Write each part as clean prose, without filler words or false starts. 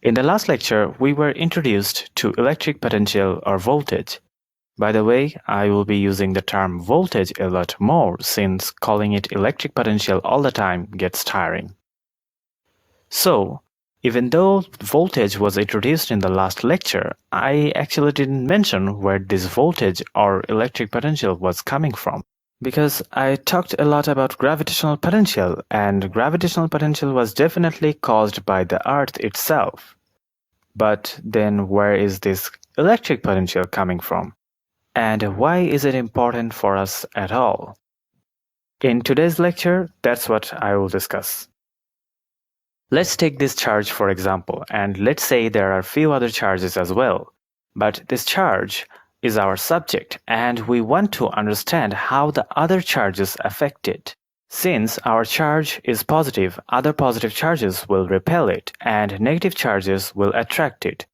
In the last lecture, we were introduced to electric potential or voltage. By the way, I will be using the term voltage a lot more since calling it electric potential all the time gets tiring. So, even though voltage was introduced in the last lecture, I actually didn't mention where this voltage or electric potential was coming from. Because I talked a lot about gravitational potential, and gravitational potential was definitely caused by the Earth itself. But then where is this electric potential coming from? And why is it important for us at all? In today's lecture, that's what I will discuss. Let's take this charge for example, and let's say there are a few other charges as well. But this charge is our subject, and we want to understand how the other charges affect it. Since our charge is positive, other positive charges will repel it, and negative charges will attract it.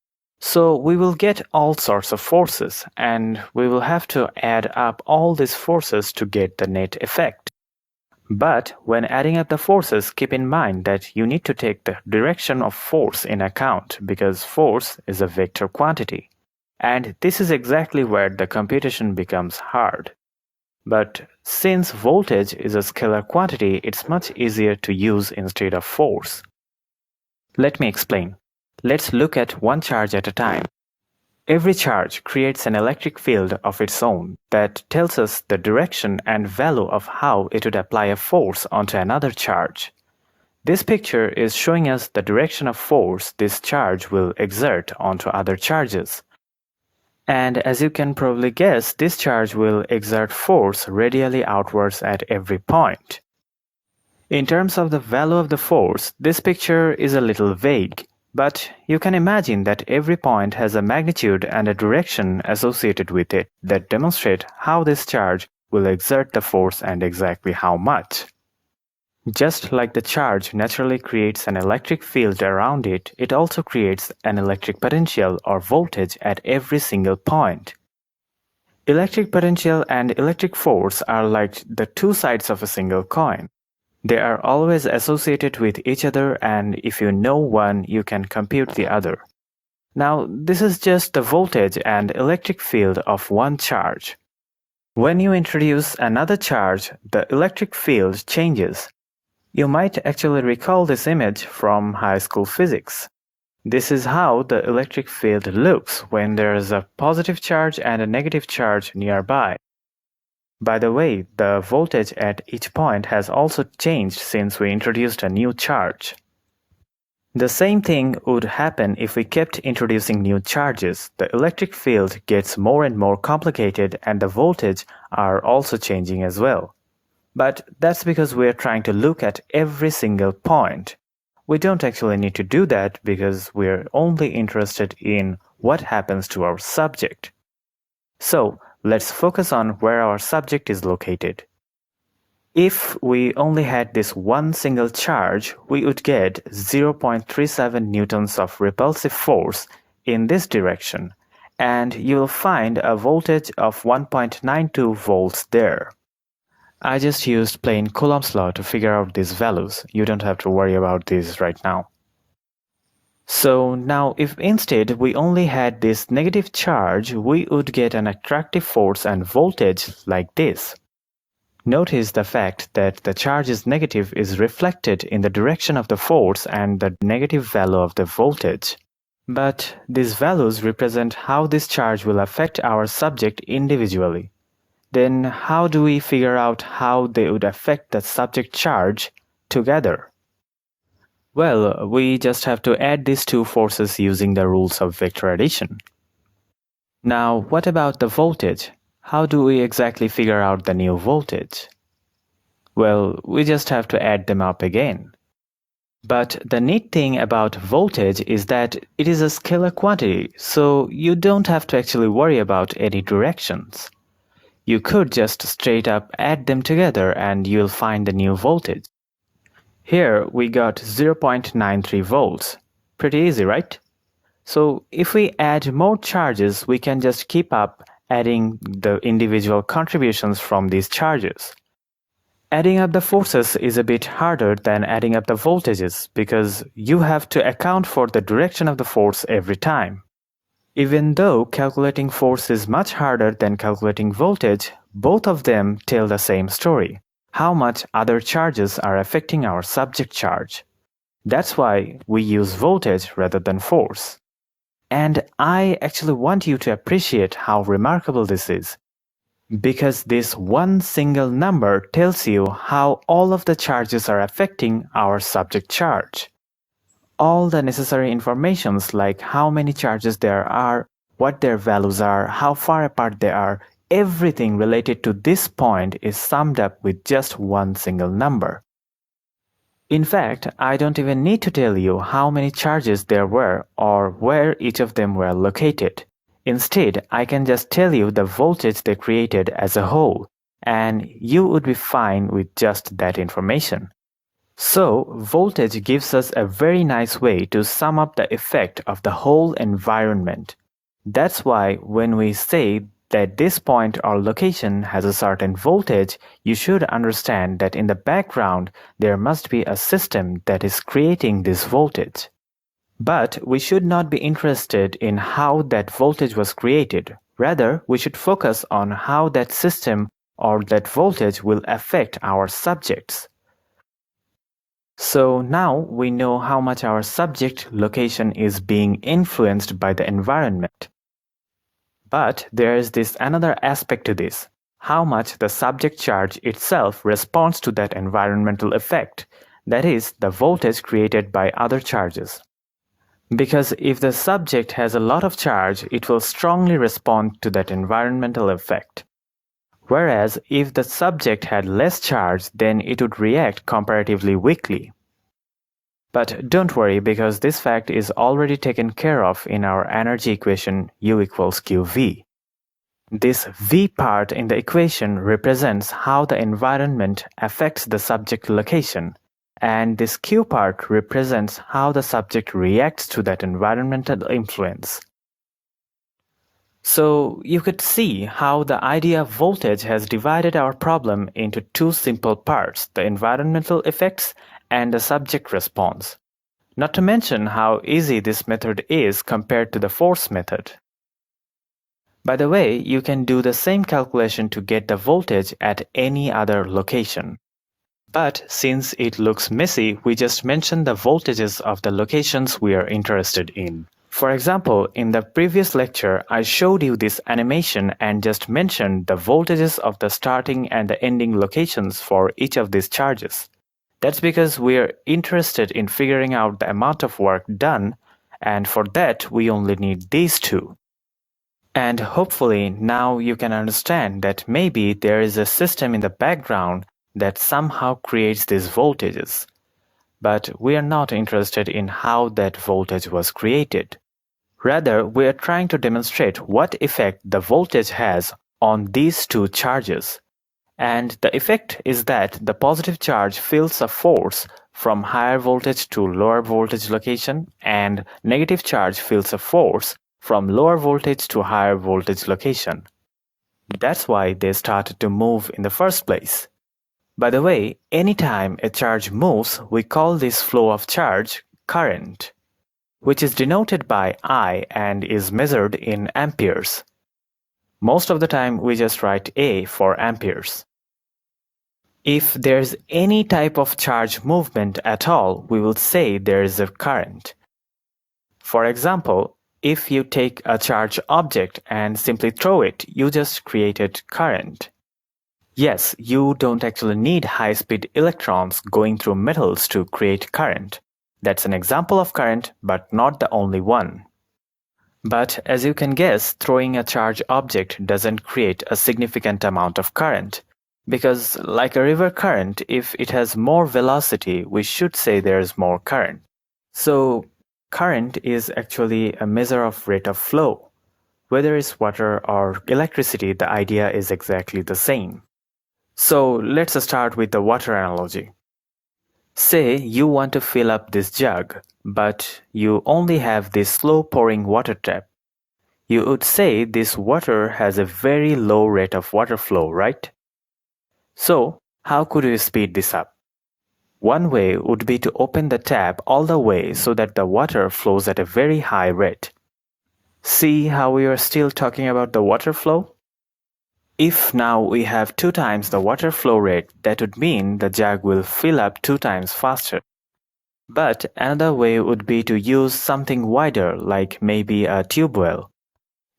So we will get all sorts of forces, and we will have to add up all these forces to get the net effect. But when adding up the forces, keep in mind that you need to take the direction of force in account, because force is a vector quantity. And this is exactly where the computation becomes hard. But since voltage is a scalar quantity, it's much easier to use instead of force. Let me explain. Let's look at one charge at a time. Every charge creates an electric field of its own that tells us the direction and value of how it would apply a force onto another charge. This picture is showing us the direction of force this charge will exert onto other charges. And as you can probably guess, this charge will exert force radially outwards at every point. In terms of the value of the force, this picture is a little vague, but you can imagine that every point has a magnitude and a direction associated with it that demonstrate how this charge will exert the force and exactly how much. Just like the charge naturally creates an electric field around it, it also creates an electric potential or voltage at every single point. Electric potential and electric force are like the two sides of a single coin. They are always associated with each other, and if you know one, you can compute the other. Now, this is just the voltage and electric field of one charge. When you introduce another charge, the electric field changes. You might actually recall this image from high school physics. This is how the electric field looks when there is a positive charge and a negative charge nearby. By the way, the voltage at each point has also changed since we introduced a new charge. The same thing would happen if we kept introducing new charges. The electric field gets more and more complicated, and the voltage are also changing as well. But that's because we're trying to look at every single point. We don't actually need to do that because we're only interested in what happens to our subject. So, let's focus on where our subject is located. If we only had this one single charge, we would get 0.37 newtons of repulsive force in this direction, and you'll find a voltage of 1.92 volts there. I just used plain Coulomb's law to figure out these values. You don't have to worry about these right now. So now if instead we only had this negative charge, we would get an attractive force and voltage like this. Notice the fact that the charge is negative is reflected in the direction of the force and the negative value of the voltage. But these values represent how this charge will affect our subject individually. Then how do we figure out how they would affect the subject charge together? Well, we just have to add these two forces using the rules of vector addition. Now, what about the voltage? How do we exactly figure out the new voltage? Well, we just have to add them up again. But the neat thing about voltage is that it is a scalar quantity, so you don't have to actually worry about any directions. You could just straight up add them together and you'll find the new voltage. Here we got 0.93 volts. Pretty easy, right? So if we add more charges, we can just keep up adding the individual contributions from these charges. Adding up the forces is a bit harder than adding up the voltages because you have to account for the direction of the force every time. Even though calculating force is much harder than calculating voltage, both of them tell the same story: how much other charges are affecting our subject charge. That's why we use voltage rather than force. And I actually want you to appreciate how remarkable this is, because this one single number tells you how all of the charges are affecting our subject charge. All the necessary informations like how many charges there are, what their values are, how far apart they are, everything related to this point is summed up with just one single number. In fact, I don't even need to tell you how many charges there were or where each of them were located. Instead, I can just tell you the voltage they created as a whole, and you would be fine with just that information. So, voltage gives us a very nice way to sum up the effect of the whole environment. That's why when we say that this point or location has a certain voltage, you should understand that in the background there must be a system that is creating this voltage. But we should not be interested in how that voltage was created. Rather, we should focus on how that system or that voltage will affect our subjects. So now we know how much our subject location is being influenced by the environment. But there is this another aspect to this: how much the subject charge itself responds to that environmental effect, that is, the voltage created by other charges. Because if the subject has a lot of charge, it will strongly respond to that environmental effect. Whereas if the subject had less charge, then it would react comparatively weakly. But don't worry, because this fact is already taken care of in our energy equation U equals QV. This V part in the equation represents how the environment affects the subject location, and this Q part represents how the subject reacts to that environmental influence. So you could see how the idea of voltage has divided our problem into two simple parts: the environmental effects and the subject response. Not to mention how easy this method is compared to the force method. By the way, you can do the same calculation to get the voltage at any other location. But since it looks messy, we just mention the voltages of the locations we are interested in. For example, in the previous lecture, I showed you this animation and just mentioned the voltages of the starting and the ending locations for each of these charges. That's because we are interested in figuring out the amount of work done, and for that we only need these two. And hopefully now you can understand that maybe there is a system in the background that somehow creates these voltages. But we are not interested in how that voltage was created. Rather, we are trying to demonstrate what effect the voltage has on these two charges. And the effect is that the positive charge feels a force from higher voltage to lower voltage location, and negative charge feels a force from lower voltage to higher voltage location. That's why they started to move in the first place. By the way, anytime a charge moves, we call this flow of charge current, which is denoted by I and is measured in amperes. Most of the time we just write A for amperes. If there's any type of charge movement at all, we will say there is a current. For example, if you take a charged object and simply throw it, you just created current. Yes, you don't actually need high-speed electrons going through metals to create current. That's an example of current, but not the only one. But as you can guess, throwing a charged object doesn't create a significant amount of current. Because like a river current, if it has more velocity, we should say there's more current. So current is actually a measure of rate of flow. Whether it's water or electricity, the idea is exactly the same. So let's start with the water analogy. Say you want to fill up this jug, but you only have this slow pouring water tap. You would say this water has a very low rate of water flow, right? So How could we speed this up? One way would be to open the tap all the way so that the water flows at a very high rate. See how we are still talking about the water flow? If now we have 2 times the water flow rate, that would mean the jug will fill up 2 times faster. But another way would be to use something wider, like maybe a tube well.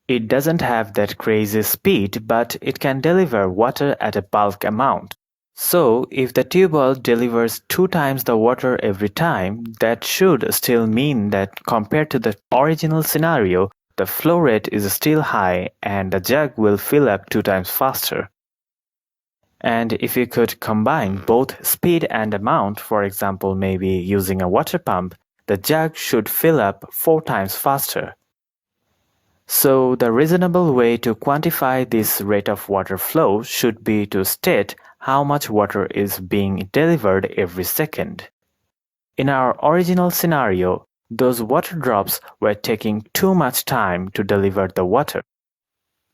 It doesn't have that crazy speed, but it can deliver water at a bulk amount. So, if the tube well delivers 2 times the water every time, that should still mean that compared to the original scenario, the flow rate is still high and the jug will fill up 2 times faster. And if you could combine both speed and amount, for example maybe using a water pump, the jug should fill up 4 times faster. So the reasonable way to quantify this rate of water flow should be to state how much water is being delivered every second. In our original scenario, those water drops were taking too much time to deliver the water.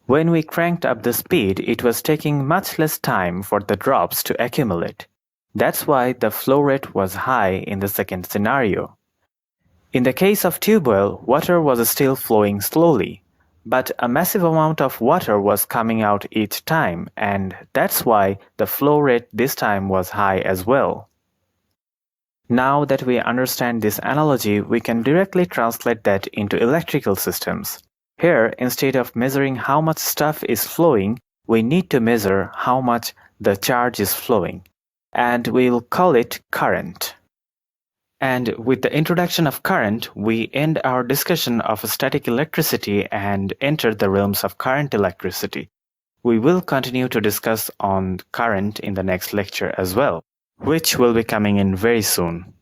When we cranked up the speed, it was taking much less time for the drops to accumulate. That's why the flow rate was high in the second scenario. In the case of tube well, water was still flowing slowly, but a massive amount of water was coming out each time, and that's why the flow rate this time was high as well. Now that we understand this analogy, we can directly translate that into electrical systems. Here, instead of measuring how much stuff is flowing, we need to measure how much the charge is flowing, and we'll call it current. And with the introduction of current, we end our discussion of static electricity and enter the realms of current electricity. We will continue to discuss on current in the next lecture as well, which will be coming in very soon.